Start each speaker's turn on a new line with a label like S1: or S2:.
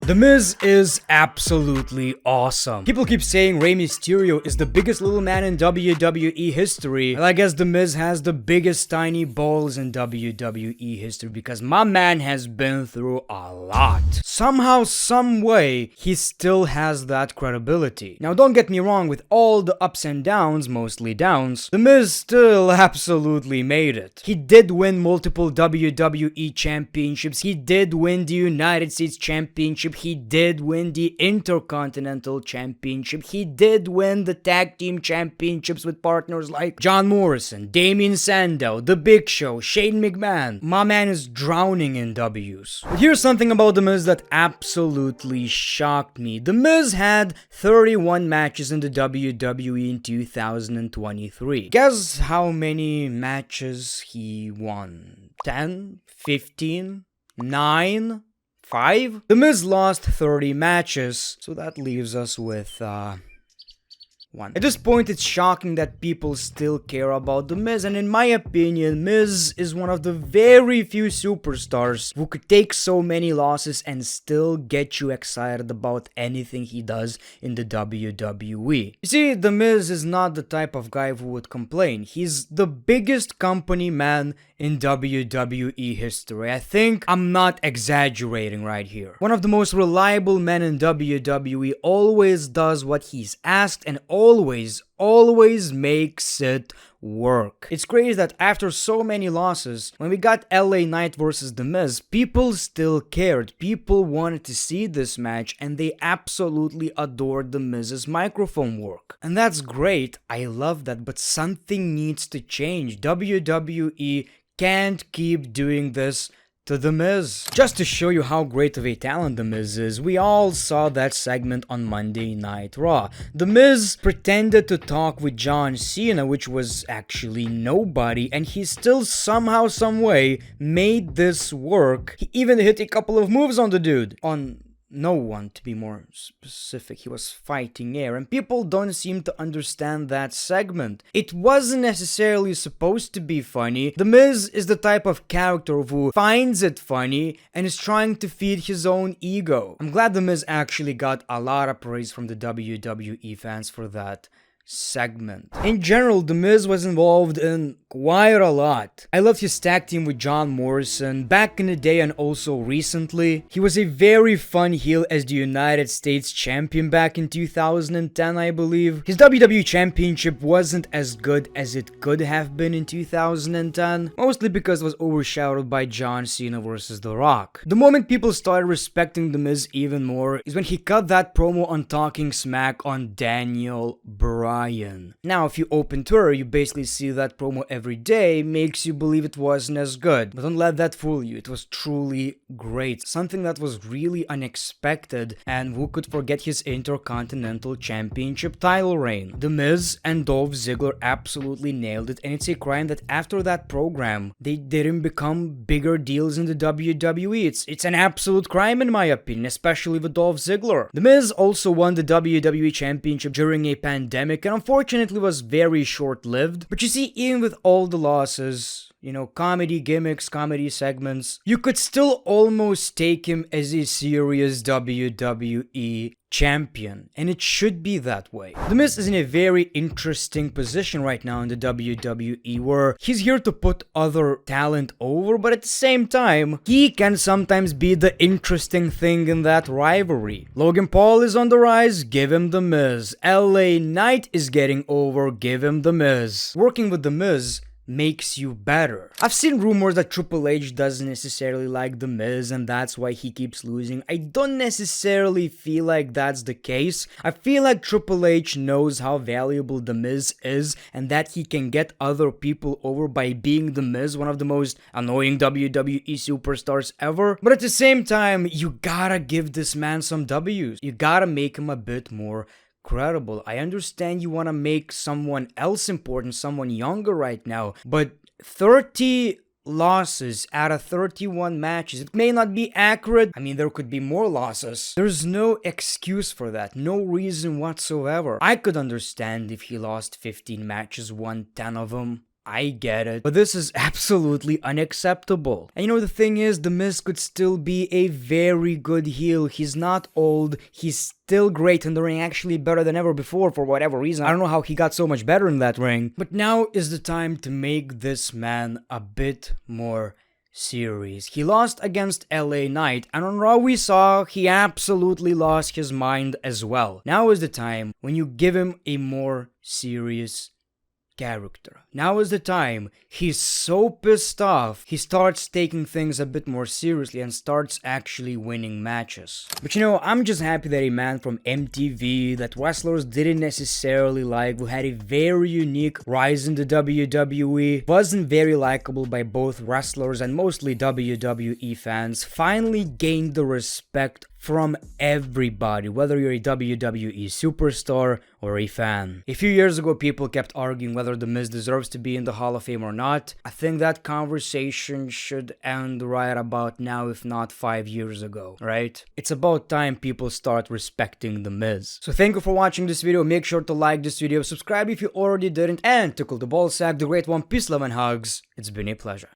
S1: The Miz is absolutely awesome. People keep saying Rey Mysterio is the biggest little man in WWE history. Well, I guess The Miz has the biggest tiny balls in WWE history because my man has been through a lot. Somehow, some way, he still has that credibility. Now, don't get me wrong, with all the ups and downs, mostly downs, The Miz still absolutely made it. He did win multiple WWE championships. He did win the United States Championship. He did win the Intercontinental Championship. He did win the Tag Team Championships with partners like John Morrison, Damien Sandow, The Big Show, Shane McMahon. My man is drowning in W's. But here's something about The Miz that absolutely shocked me. The Miz had 31 matches in the WWE in 2023. Guess how many matches he won? 10? 15? 9? 5? The Miz lost 30 matches, so that leaves us with, 1. At this point, it's shocking that people still care about The Miz, and in my opinion, Miz is one of the very few superstars who could take so many losses and still get you excited about anything he does in the WWE. You see, The Miz is not the type of guy who would complain. He's the biggest company man in WWE history. I think I'm not exaggerating right here. One of the most reliable men in WWE, always does what he's asked and always makes it work. It's crazy that after so many losses, when we got LA Knight versus The Miz, people still cared. People wanted to see this match and they absolutely adored The Miz's microphone work. And that's great. I love that, but something needs to change. WWE can't keep doing this to The Miz. Just to show you how great of a talent The Miz is, we all saw that segment on Monday Night Raw. The Miz pretended to talk with John Cena, which was actually nobody, and he still somehow, someway made this work. He even hit a couple of moves on the dude. On no one, to be more specific. He was fighting air, and people don't seem to understand that segment. It wasn't necessarily supposed to be funny. The Miz is the type of character who finds it funny and is trying to feed his own ego. I'm glad The Miz actually got a lot of praise from the WWE fans for that segment. In general, The Miz was involved in quite a lot. I loved his tag team with John Morrison back in the day and also recently. He was a very fun heel as the United States Champion back in 2010, I believe. His WWE Championship wasn't as good as it could have been in 2010, mostly because it was overshadowed by John Cena versus The Rock. The moment people started respecting The Miz even more is when he cut that promo on Talking Smack on Daniel Bryan. Now, if you open Twitter, you basically see that promo every day, makes you believe it wasn't as good. But don't let that fool you, it was truly great. Something that was really unexpected, and who could forget his Intercontinental Championship title reign? The Miz and Dolph Ziggler absolutely nailed it, and it's a crime that after that program, they didn't become bigger deals in the WWE. It's an absolute crime in my opinion, especially with Dolph Ziggler. The Miz also won the WWE Championship during a pandemic, and unfortunately was very short-lived. But you see, even with all the losses, you know, comedy gimmicks, comedy segments, you could still almost take him as a serious WWE champion, and it should be that way. The Miz is in a very interesting position right now in the WWE, where he's here to put other talent over, but at the same time, he can sometimes be the interesting thing in that rivalry. Logan Paul is on the rise, give him The Miz. LA Knight is getting over, give him The Miz. Working with The Miz makes you better. I've seen rumors that Triple H doesn't necessarily like The Miz and that's why he keeps losing. I don't necessarily feel like that's the case. I feel like Triple H knows how valuable The Miz is and that he can get other people over by being The Miz, one of the most annoying WWE superstars ever. But at the same time, you gotta give this man some W's. You gotta make him a bit more credible. I understand you want to make someone else important, someone younger right now, but 30 losses out of 31 matches, it may not be accurate. I mean, there could be more losses. There's no excuse for that, no reason whatsoever. I could understand if he lost 15 matches, won 10 of them. I get it, but this is absolutely unacceptable. And you know, the thing is, The Miz could still be a very good heel. He's not old, he's still great in the ring, actually better than ever before for whatever reason. I don't know how he got so much better in that ring. But now is the time to make this man a bit more serious. He lost against LA Knight, and on Raw we saw he absolutely lost his mind as well. Now is the time when you give him a more serious character. Now is the time. He's so pissed off, he starts taking things a bit more seriously and starts actually winning matches. But you know, I'm just happy that a man from MTV that wrestlers didn't necessarily like, who had a very unique rise in the WWE, wasn't very likable by both wrestlers and mostly WWE fans, finally gained the respect from everybody, whether you're a WWE superstar or a fan. A few years ago, people kept arguing whether The Miz deserves to be in the Hall of Fame or not. I think that conversation should end right about now, if not 5 years ago, right? It's about time people start respecting The Miz. So thank you for watching this video. Make sure to like this video, subscribe if you already didn't, and tickle the ball sack. The Great One, peace, love, and hugs. It's been a pleasure.